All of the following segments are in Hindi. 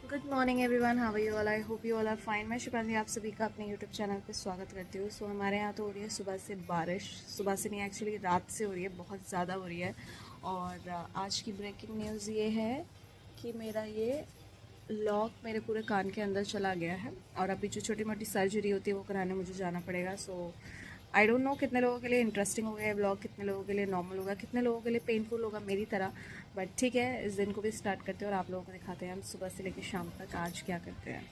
Good morning everyone, how are you all? I hope you all are fine. मैं शिपाली आप सभी का अपने यूट्यूब चैनल पे स्वागत करती हूँ। सो हमारे यहाँ तो हो रही है सुबह से बारिश। सुबह से नहीं, एक्चुअली रात से हो रही है, बहुत ज़्यादा हो रही है। और आज की ब्रेकिंग न्यूज़ ये है कि मेरा ये लॉक मेरे पूरे कान के अंदर चला गया है और अभी जो छोटी मोटी सर्जरी होती है वो कराने मुझे जाना पड़ेगा। सो आई डोंट नो कितने लोगों के लिए इंटरेस्टिंग होगा ये ब्लॉग, कितने लोगों के लिए नॉर्मल होगा, कितने लोगों के लिए पेनफुल होगा मेरी तरह। बट ठीक है, इस दिन को भी स्टार्ट करते हैं और आप लोगों को दिखाते हैं हम सुबह से लेकर शाम तक आज क्या करते हैं।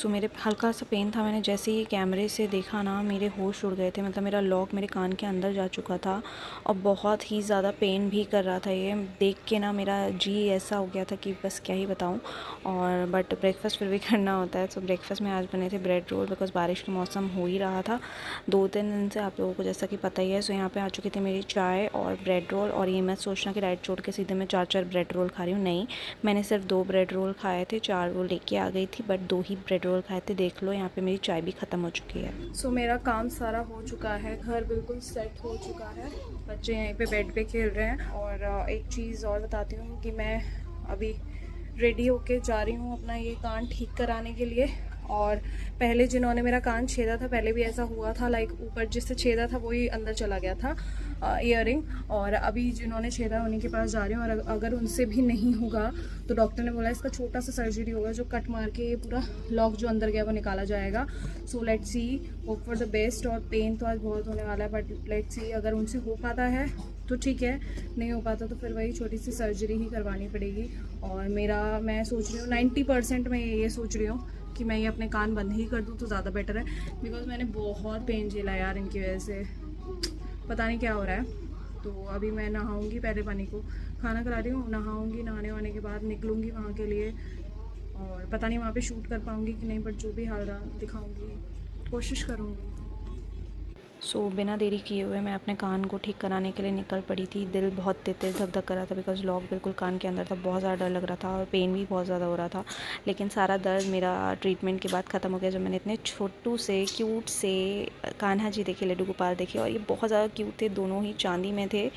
मेरे हल्का सा पेन था। मैंने जैसे ही कैमरे से देखा ना, मेरे होश उड़ गए थे। मतलब मेरा लॉक मेरे कान के अंदर जा चुका था और बहुत ही ज़्यादा पेन भी कर रहा था। ये देख के ना मेरा जी ऐसा हो गया था कि बस क्या ही बताऊं। और बट ब्रेकफ़ास्ट फिर भी करना होता है। तो ब्रेकफ़ास्ट में आज बने थे ब्रेड रोल, बिकॉज़ बारिश का मौसम हो ही रहा था 2-3 दिन से, आप लोगों को जैसा कि पता ही है। यहाँ पे आ चुकी थी मेरी चाय और ब्रेड रोल। और ये मैं सोचना कि डाइट छोड़ के सीधे मैं 4-4 ब्रेड रोल खा रही हूँ, नहीं। मैंने सिर्फ 2 ब्रेड रोल खाए थे, 4 वो लेके आ गई थी, बट 2 ही ब्रेड रोल खाए थे। देख लो, यहाँ पे मेरी चाय भी ख़त्म हो चुकी है। सो मेरा काम सारा हो चुका है, घर बिल्कुल सेट हो चुका है, बच्चे यहीं पे बेड पे खेल रहे हैं। और एक चीज़ और बताती हूँ कि मैं अभी रेडी होके जा रही हूँ अपना ये कान ठीक कराने के लिए। और पहले जिन्होंने मेरा कान छेदा था, पहले भी ऐसा हुआ था, लाइक ऊपर जिससे छेदा था वही अंदर चला गया था ईयरिंग। और अभी जिन्होंने छेदा उन्हीं के पास जा रही हूँ। और अगर उनसे भी नहीं होगा तो डॉक्टर ने बोला इसका छोटा सा सर्जरी होगा, जो कट मार के ये पूरा लॉक जो अंदर गया वो निकाला जाएगा। So let's see, hope for the best. और पेन तो आज बहुत होने वाला है, बट लेट्स सी, अगर उनसे हो पाता है तो ठीक है, नहीं हो पाता तो फिर वही छोटी सी सर्जरी ही करवानी पड़ेगी। और मैं सोच रही हूँ 90% मैं ये सोच रही हूँ कि मैं ये अपने कान बंद ही कर दूँ तो ज़्यादा बेटर है। बिकॉज मैंने बहुत पेन झेला यार इनकी वजह से, पता नहीं क्या हो रहा है। तो अभी मैं नहाऊंगी, पहले पानी को खाना खिला रही हूँ, नहाऊंगी, नहाने वाने के बाद निकलूँगी वहाँ के लिए। और पता नहीं वहाँ पे शूट कर पाऊँगी कि नहीं, बट जो भी हाल रहा दिखाऊँगी, कोशिश करूँगी। बिना देरी किए हुए मैं अपने कान को ठीक कराने के लिए निकल पड़ी थी। दिल बहुत तेज धक धक कर रहा था, बिकॉज़ लॉक बिल्कुल कान के अंदर था। बहुत ज़्यादा डर लग रहा था और पेन भी बहुत ज़्यादा हो रहा था। लेकिन सारा दर्द मेरा ट्रीटमेंट के बाद ख़त्म हो गया, जब मैंने इतने छोटू से क्यूट से कान्हा जी देखे, लड्डू गोपाल देखे। और ये बहुत ज़्यादा क्यूट थे, दोनों ही चांदी में थे।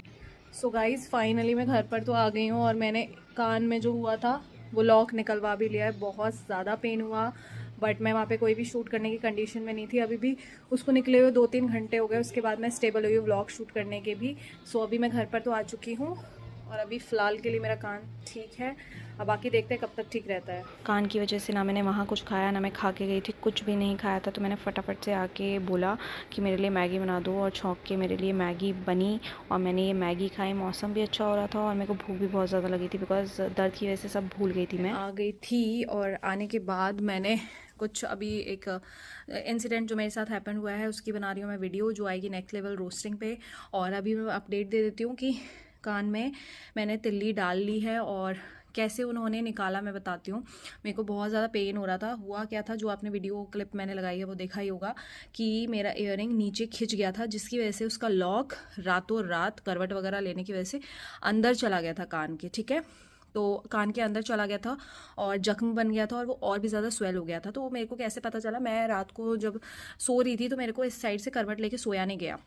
सो गाइज़, फाइनली मैं घर पर तो आ गई हूँ और मैंने कान में जो हुआ था वो लॉक निकलवा भी लिया है। बहुत ज़्यादा पेन हुआ, बट मैं वहाँ पे कोई भी शूट करने की कंडीशन में नहीं थी। अभी भी उसको निकले हुए 2-3 घंटे हो गए, उसके बाद मैं स्टेबल हुई व्लॉग शूट करने के भी। सो अभी मैं घर पर तो आ चुकी हूँ और अभी फ़िलहाल के लिए मेरा कान ठीक है। अब बाकी देखते हैं कब तक ठीक रहता है। कान की वजह से ना मैंने वहाँ कुछ खाया, ना मैं खा के गई थी, कुछ भी नहीं खाया था। तो मैंने फटाफट से आके बोला कि मेरे लिए मैगी बना दो, और छौंक के मेरे लिए मैगी बनी और मैंने ये मैगी खाई। मौसम भी अच्छा हो रहा था और मेरे को भूख भी बहुत ज़्यादा लगी थी, बिकॉज़ दर्द की वजह से सब भूल गई थी मैं। आ गई थी और आने के बाद मैंने कुछ अभी एक इंसिडेंट जो मेरे साथ हैपन हुआ है उसकी बना रही हूँ मैं वीडियो, जो आएगी नेक्स्ट लेवल रोस्टिंग पे। और अभी मैं अपडेट दे देती हूँ कि कान में मैंने तिल्ली डाल ली है और कैसे उन्होंने निकाला मैं बताती हूँ। मेरे को बहुत ज़्यादा पेन हो रहा था। हुआ क्या था, जो आपने वीडियो क्लिप मैंने लगाई है वो देखा ही होगा कि मेरा ईयरिंग नीचे खिंच गया था, जिसकी वजह से उसका लॉक रातों रात करवट वगैरह लेने की वजह से अंदर चला गया था कान के, ठीक है। तो कान के अंदर चला गया था और जख्म बन गया था और वो और भी ज़्यादा स्वेल हो गया था। तो वो मेरे को कैसे पता चला, मैं रात को जब सो रही थी तो मेरे को इस साइड से करवट लेके सोया नहीं गया,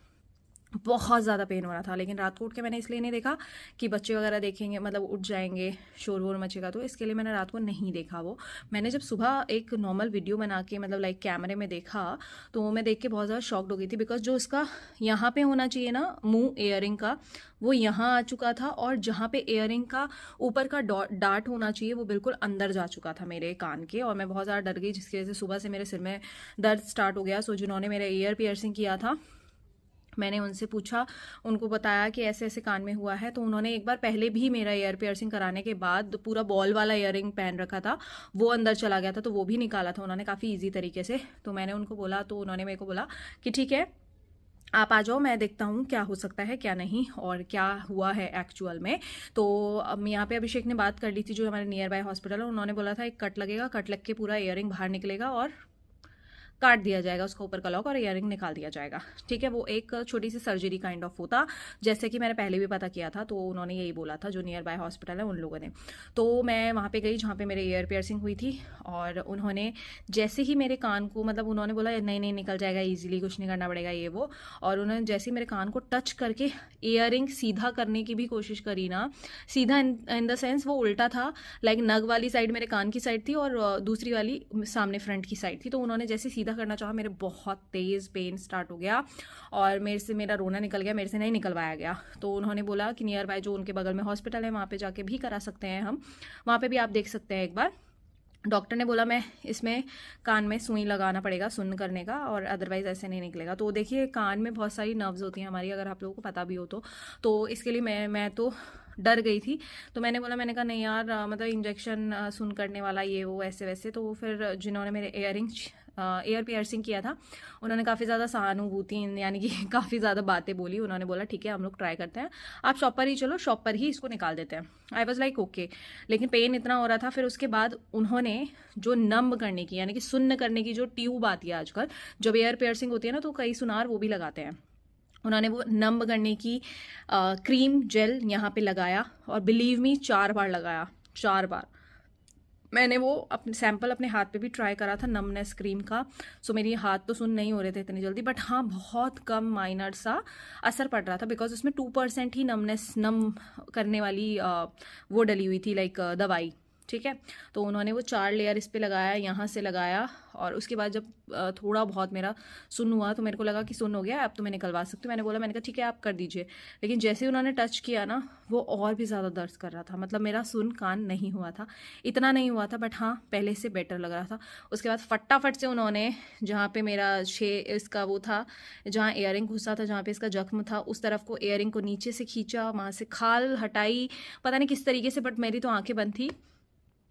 बहुत ज़्यादा पेन हो रहा था। लेकिन रात को उठ के मैंने इसलिए नहीं देखा कि बच्चे वगैरह देखेंगे, मतलब उठ जाएंगे, शोर वोर मचेगा, तो इसके लिए मैंने रात को नहीं देखा वो। मैंने जब सुबह एक नॉर्मल वीडियो बना के, मतलब लाइक कैमरे में देखा, तो वो मैं देख के बहुत ज़्यादा शॉक्ड हो गई थी। बिकॉज जो इसका यहाँ पे होना चाहिए ना मुंह ईयरिंग का, वो यहाँ आ चुका था। और जहाँ पे ईयरिंग का ऊपर का डार्ट होना चाहिए वो बिल्कुल अंदर जा चुका था मेरे कान के। और मैं बहुत ज़्यादा डर गई, जिसकी वजह से सुबह से मेरे सिर में दर्द स्टार्ट हो गया। सो जिन्होंने मेरा ईयर पियर्सिंग किया था, मैंने उनसे पूछा, उनको बताया कि ऐसे ऐसे कान में हुआ है। तो उन्होंने एक बार पहले भी मेरा ईयर पियर्सिंग कराने के बाद पूरा बॉल वाला ईयरिंग पहन रखा था, वो अंदर चला गया था, तो वो भी निकाला था उन्होंने काफ़ी ईजी तरीके से। तो मैंने उनको बोला, तो उन्होंने मेरे को बोला कि ठीक है आप आ जाओ, मैं देखता हूँ क्या हो सकता है क्या नहीं और क्या हुआ है एक्चुअल में। तो अब यहाँ पे अभिषेक ने बात कर ली थी, जो हमारे नियर बाय हॉस्पिटल है, उन्होंने बोला था एक कट लगेगा, कट लग के पूरा ईयरिंग बाहर निकलेगा और काट दिया जाएगा उसका ऊपर का लॉक और ईयरिंग निकाल दिया जाएगा, ठीक है। वो एक छोटी सी सर्जरी काइंड ऑफ होता, जैसे कि मैंने पहले भी पता किया था, तो उन्होंने यही बोला था जो नियर बाय हॉस्पिटल है उन लोगों ने। तो मैं वहाँ पे गई जहाँ पे मेरे ईयर पियर्सिंग हुई थी, और उन्होंने जैसे ही मेरे कान को, मतलब उन्होंने बोला नहीं नहीं निकल जाएगा ईजिली, कुछ नहीं करना पड़ेगा ये वो, और उन्होंने जैसे ही मेरे कान को टच करके ईयरिंग सीधा करने की भी कोशिश करी ना, सीधा इन द सेंस वो उल्टा था, लाइक नग वाली साइड मेरे कान की साइड थी और दूसरी वाली सामने फ्रंट की साइड थी। तो उन्होंने जैसे सीधा करना चाहा, मेरे बहुत तेज़ पेन स्टार्ट हो गया और मेरे से मेरा रोना निकल गया, मेरे से नहीं निकलवाया गया। तो उन्होंने बोला कि नियर बाय जो उनके बगल में हॉस्पिटल है वहाँ पे जाके भी करा सकते हैं हम, वहाँ पे भी आप देख सकते हैं एक बार। डॉक्टर ने बोला मैं इसमें कान में सुई लगाना पड़ेगा सुन्न करने का, और अदरवाइज ऐसे नहीं निकलेगा। तो देखिए कान में बहुत सारी नर्व्स होती हैं हमारी, अगर आप लोगों को पता भी हो तो इसके लिए मैं तो डर गई थी। तो मैंने बोला, मैंने कहा नहीं यार, मतलब इंजेक्शन सुन करने वाला ये वो ऐसे वैसे। तो फिर जिन्होंने मेरे ईयर पियर्सिंग किया था उन्होंने काफ़ी ज़्यादा सहानुभूति, यानी कि काफ़ी ज़्यादा बातें बोली। उन्होंने बोला ठीक है हम लोग ट्राई करते हैं, आप शॉप पर ही चलो, शॉप पर ही इसको निकाल देते हैं। आई वॉज लाइक ओके, लेकिन पेन इतना हो रहा था। फिर उसके बाद उन्होंने जो नम करने की, यानी कि सुन्न करने की जो ट्यूब आती है आजकल, जब ईयर पियर्सिंग होती है ना तो कई सुनार वो भी लगाते हैं, उन्होंने वो नम करने की क्रीम जेल यहाँ पे लगाया, और बिलीव मी 4 बार लगाया, 4 बार। मैंने वो अपने सैंपल अपने हाथ पे भी ट्राई करा था नमनेस क्रीम का। सो मेरी हाथ तो सुन नहीं हो रहे थे इतनी जल्दी, बट हाँ बहुत कम माइनर सा असर पड़ रहा था, बिकॉज उसमें 2% ही नम करने वाली वो डली हुई थी, लाइक दवाई, ठीक है। तो उन्होंने वो 4 लेयर इस पे लगाया, यहाँ से लगाया, और उसके बाद जब थोड़ा बहुत मेरा सुन हुआ तो मेरे को लगा कि सुन हो गया, अब तो मैं निकलवा सकती हूँ। मैंने कहा ठीक है आप कर दीजिए। लेकिन जैसे ही उन्होंने टच किया ना, वो और भी ज़्यादा दर्द कर रहा था। मतलब मेरा सुन कान नहीं हुआ था, इतना नहीं हुआ था, बट हाँ पहले से बेटर लग रहा था। उसके बाद फटाफट से उन्होंने जहाँ पे मेरा इसका वो था, जहाँ ईयरिंग घुसा था, जहाँ पे इसका जख्म था, उस तरफ को ईयरिंग को नीचे से खींचा, वहाँ से खाल हटाई, पता नहीं किस तरीके से, बट मेरी तो आंखें बंद थी,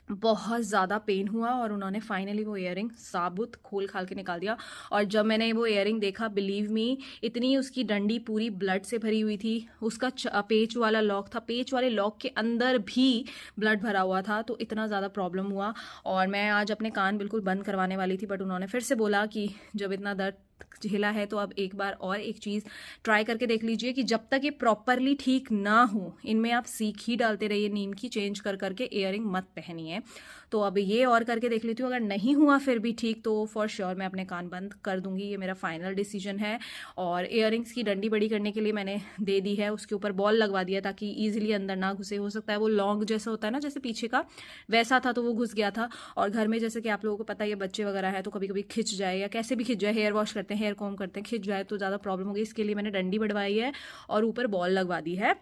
बहुत ज़्यादा पेन हुआ, और उन्होंने फाइनली वो ईयरिंग साबुत खोल खाल के निकाल दिया। और जब मैंने वो ईयरिंग देखा, बिलीव मी, इतनी उसकी डंडी पूरी ब्लड से भरी हुई थी। उसका पेच वाला लॉक था, पेच वाले लॉक के अंदर भी ब्लड भरा हुआ था। तो इतना ज़्यादा प्रॉब्लम हुआ, और मैं आज अपने कान बिल्कुल बंद करवाने वाली थी, बट उन्होंने फिर से बोला कि जब इतना दर्द झेला है तो अब एक बार और एक चीज़ ट्राई करके देख लीजिए कि जब तक ये प्रॉपरली ठीक ना हो, इनमें आप सीख ही डालते रहिए, नीम की चेंज कर करके ईयरिंग मत पहनिए। तो अब ये और करके देख लेती हूँ, अगर नहीं हुआ फिर भी ठीक तो फॉर श्योर मैं अपने कान बंद कर दूंगी, ये मेरा फाइनल डिसीजन है। और ईयरिंग्स की डंडी बड़ी करने के लिए मैंने दे दी है, उसके ऊपर बॉल लगवा दिया ताकि ईजिली अंदर ना घुसे। हो सकता है वो लॉन्ग जैसा होता है ना, जैसे पीछे का, वैसा था तो वो घुस गया था। और घर में जैसे कि आप लोगों को पता है बच्चे वगैरह है तो कभी कभी खिंच जाए, या कैसे भी खिंच जाए, हेयर वॉश करते हैं, हेयर कॉम करते हैं, खिंच जाए तो ज़्यादा प्रॉब्लम होगी। इसके लिए मैंने डंडी बढ़वाई है और ऊपर बॉल लगवा दी है,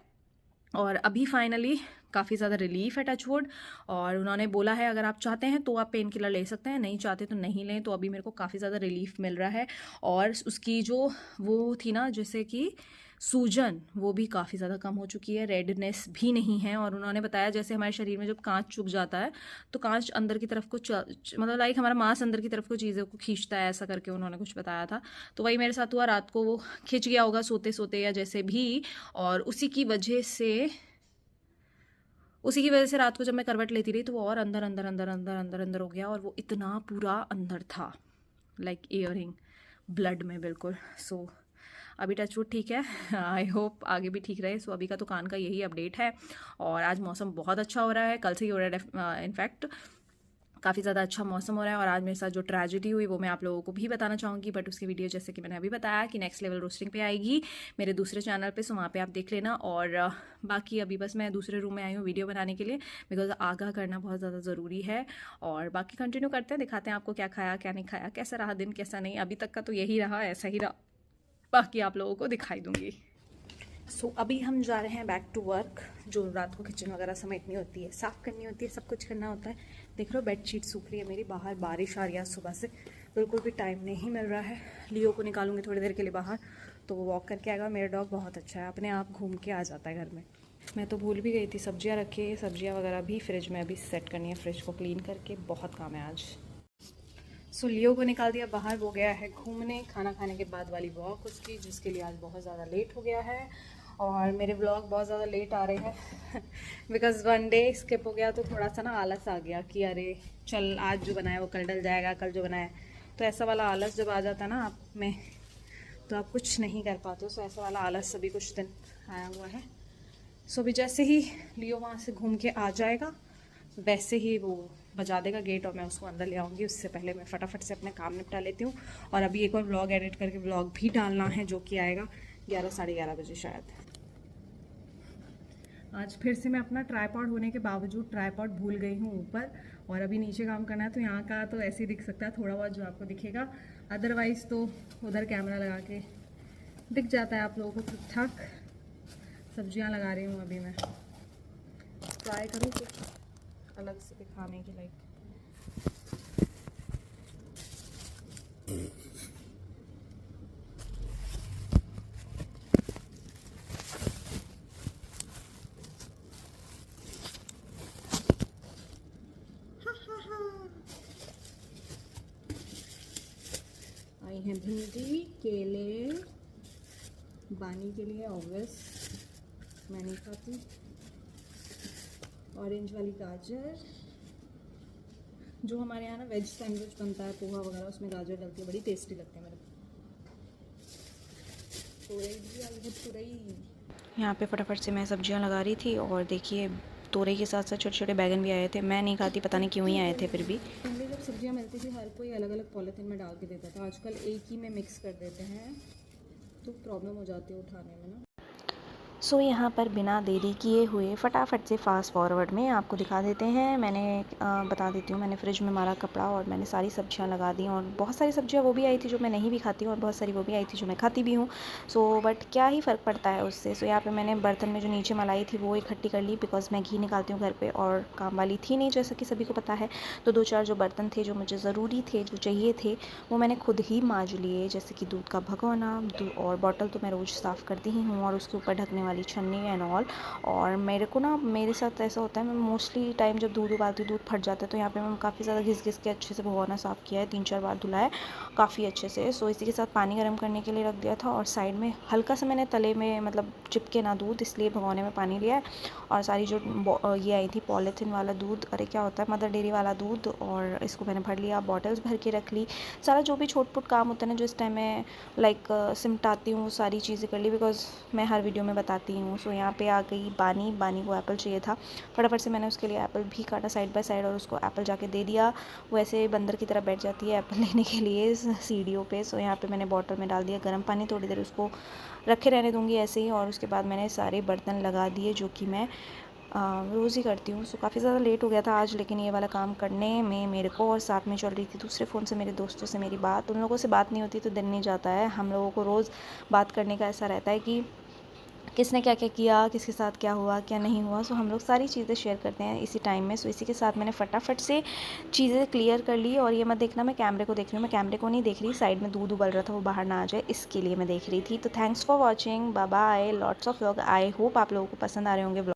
और अभी फाइनली काफ़ी ज़्यादा रिलीफ है, टचवुड। और उन्होंने बोला है अगर आप चाहते हैं तो आप पेन किलर ले सकते हैं, नहीं चाहते तो नहीं लें। तो अभी मेरे को काफ़ी ज़्यादा रिलीफ मिल रहा है, और उसकी जो वो थी ना जैसे कि सूजन, वो भी काफ़ी ज़्यादा कम हो चुकी है, रेडनेस भी नहीं है। और उन्होंने बताया जैसे हमारे शरीर में जब कांच चुभ जाता है तो कांच अंदर की तरफ को मतलब लाइक हमारा मांस अंदर की तरफ को चीज़ों को खींचता है, ऐसा करके उन्होंने कुछ बताया था। तो वही मेरे साथ हुआ, रात को वो खिंच गया होगा सोते सोते या जैसे भी, और उसी की वजह से रात को जब मैं करवट लेती रही तो वो और अंदर अंदर अंदर अंदर अंदर अंदर हो गया, और वो इतना पूरा अंदर था, लाइक ईयरिंग ब्लड में बिल्कुल। सो अभी टचवुड ठीक है, आई होप आगे भी ठीक रहे। सो अभी का तो कान का यही अपडेट है। और आज मौसम बहुत अच्छा हो रहा है, कल से ही हो रहा है, इनफैक्ट काफ़ी ज़्यादा अच्छा मौसम हो रहा है। और आज मेरे साथ जो ट्रेजेडी हुई वो मैं आप लोगों को भी बताना चाहूँगी, बट उसकी वीडियो जैसे कि मैंने अभी बताया कि नेक्स्ट लेवल रोस्टिंग पे आएगी मेरे दूसरे चैनल पे, सो वहाँ पे आप देख लेना। और बाकी अभी बस मैं दूसरे रूम में आई हूँ वीडियो बनाने के लिए, बिकॉज आगाह करना बहुत ज़्यादा ज़रूरी है। और बाकी कंटिन्यू करते हैं, दिखाते हैं आपको क्या खाया क्या नहीं खाया, कैसा रहा दिन कैसा नहीं। अभी तक का तो यही रहा, ऐसा ही रहा, बाकी आप लोगों को दिखाई दूँगी। सो अभी हम जा रहे हैं बैक टू वर्क। जो रात को किचन वगैरह समेटनी होती है, साफ़ करनी होती है, सब कुछ करना होता है। देख लो बेडशीट सूख रही है मेरी, बाहर बारिश आ रही है सुबह से, बिल्कुल भी टाइम नहीं मिल रहा है। लियो को निकालूंगी थोड़ी देर के लिए बाहर, तो वो वॉक करके आएगा। मेरा डॉग बहुत अच्छा है, अपने आप घूम के आ जाता है घर में। मैं तो भूल भी गई थी, सब्जियाँ रखी है, सब्जियाँ वगैरह भी फ्रिज में अभी सेट करनी है, फ्रिज को क्लीन करके, बहुत काम है आज। सो लियो को निकाल दिया बाहर, वो गया है घूमने, खाना खाने के बाद वाली वॉक उसकी, जिसके लिए आज बहुत ज़्यादा लेट हो गया है। और मेरे व्लॉग बहुत ज़्यादा लेट आ रहे हैं बिकॉज 1 डे स्किप हो गया, तो थोड़ा सा ना आलस आ गया कि अरे चल आज जो बनाया वो कल डल जाएगा, कल जो बनाया तो ऐसा वाला आलस जब आ जाता है ना आप में, तो आप कुछ नहीं कर पाते हो। सो ऐसा वाला आलस अभी कुछ दिन आया हुआ है। सो अभी जैसे ही लियो वहाँ से घूम के आ जाएगा वैसे ही वो बजा देगा गेट और मैं उसको अंदर ले आऊँगी। उससे पहले मैं फटाफट से अपने काम निपटा लेती हूँ। और अभी एक और व्लॉग एडिट करके व्लॉग भी डालना है जो कि आएगा 11 साढ़े 11 बजे शायद। आज फिर से मैं अपना ट्राईपॉड होने के बावजूद ट्राईपॉड भूल गई हूँ ऊपर, और अभी नीचे काम करना है। तो यहाँ का तो ऐसे ही दिख सकता है थोड़ा बहुत जो आपको दिखेगा, अदरवाइज़ तो उधर कैमरा लगा के दिख जाता है आप लोगों को ठीक ठाक। सब्जियाँ लगा रही हूँ अभी मैं, ट्राई करूँ कुछ अलग से दिखाने के लाइक। आई है भिंडी, केले, बानी के लिए ऑब्वियस मैं नहीं खाती, ऑरेंज वाली गाजर, जो हमारे यहाँ ना वेज सैंडविच बनता है पोहा वगैरह उसमें गाजर डलती है, बड़ी टेस्टी लगती है मेरे को। तुरई यहाँ पे फटाफट से मैं सब्जियाँ लगा रही थी और देखिए तोरई के साथ साथ छोटे छोटे बैगन भी आए थे। मैं नहीं खाती, पता नहीं क्यों ही आए थे। फिर भी पहले जब सब्जियाँ मिलती थी हर कोई अलग अलग पॉलीथिन में डाल के देता था, आजकल एक ही में मिक्स कर देते हैं तो प्रॉब्लम हो जाती है उठाने में ना। सो यहाँ पर बिना देरी किए हुए फटाफट से फास्ट फॉरवर्ड में आपको दिखा देते हैं। मैंने बता देती हूँ, मैंने फ्रिज में मारा कपड़ा और मैंने सारी सब्जियाँ लगा दी, और बहुत सारी सब्जियाँ वो भी आई थी जो मैं नहीं भी खाती हूँ और बहुत सारी वो भी आई थी जो मैं खाती भी हूँ। सो बट क्या ही फ़र्क पड़ता है उससे। सो यहाँ पे मैंने बर्तन में जो नीचे मलाई थी वो इकट्ठी कर ली, बिकॉज़ मैं घी निकालती हूँ घर पर और काम वाली थी नहीं जैसा कि सभी को पता है। तो 2-4 जो बर्तन थे जो मुझे ज़रूरी थे, जो चाहिए थे, वो मैंने खुद ही मांज लिए, जैसे कि दूध का भगोना और बॉटल तो मैं रोज़ साफ़ करती ही हूँ, और उसके ऊपर ढकने वाली छन्नी एंड ऑल। और मेरे को ना, मेरे साथ ऐसा होता है, मैं मोस्टली टाइम जब दूध उबालती हूँ दूध फट जाता है, तो यहाँ पे मैं काफ़ी ज़्यादा घिस घिस के अच्छे से भगोना साफ़ किया है, 3-4 बार धुला है काफ़ी अच्छे से। सो इसी के साथ पानी गर्म करने के लिए रख दिया था, और साइड में हल्का सा मैंने तले में मतलब चिपके ना दूध, इसलिए भगोने में पानी लिया है। और सारी जो ये आई थी पॉलीथिन वाला दूध, अरे क्या होता है, मदर डेयरी वाला दूध, और इसको मैंने भर लिया, बॉटल्स भर के रख ली। सारा जो भी छोट पुट काम होता है ना जो इस टाइम मैं लाइक सिमटाती हूँ, सारी चीज़ें कर ली, बिकॉज़ मैं हर वीडियो में बताती हूँ। सो यहाँ पे आ गई बानी को एप्पल चाहिए था, फटाफट से मैंने उसके लिए एप्पल भी काटा साइड बाय साइड और उसको एप्पल जाके दे दिया। वो ऐसे बंदर की तरह बैठ जाती है एप्पल लेने के लिए सीढ़ियों पे। सो यहाँ पे मैंने बॉटल में डाल दिया गर्म पानी, थोड़ी देर उसको रखे रहने दूँगी ऐसे ही, और उसके बाद मैंने सारे बर्तन लगा दिए जो कि मैं रोज़ ही करती हूँ। सो काफ़ी ज़्यादा लेट हो गया था आज, लेकिन ये वाला काम करने में मेरे को, और साथ में चल रही थी दूसरे फ़ोन से मेरे दोस्तों से मेरी बात। उन लोगों से बात नहीं होती तो दिन नहीं जाता है। हम लोगों को रोज़ बात करने का ऐसा रहता है कि किसने क्या क्या किया, किसके साथ क्या हुआ क्या नहीं हुआ। सो हम लोग सारी चीज़ें शेयर करते हैं इसी टाइम में। सो इसी के साथ मैंने फटाफट से चीज़ें क्लियर कर ली। और ये मत देखना मैं कैमरे को देख रही हूँ, मैं कैमरे को नहीं देख रही, साइड में दूध उबल रहा था वो बाहर ना आ जाए इसके लिए मैं देख रही थी। तो thanks for watching, bye bye, lots of vlog. I hope आप लोगों को पसंद आ रहे होंगे व्लॉग।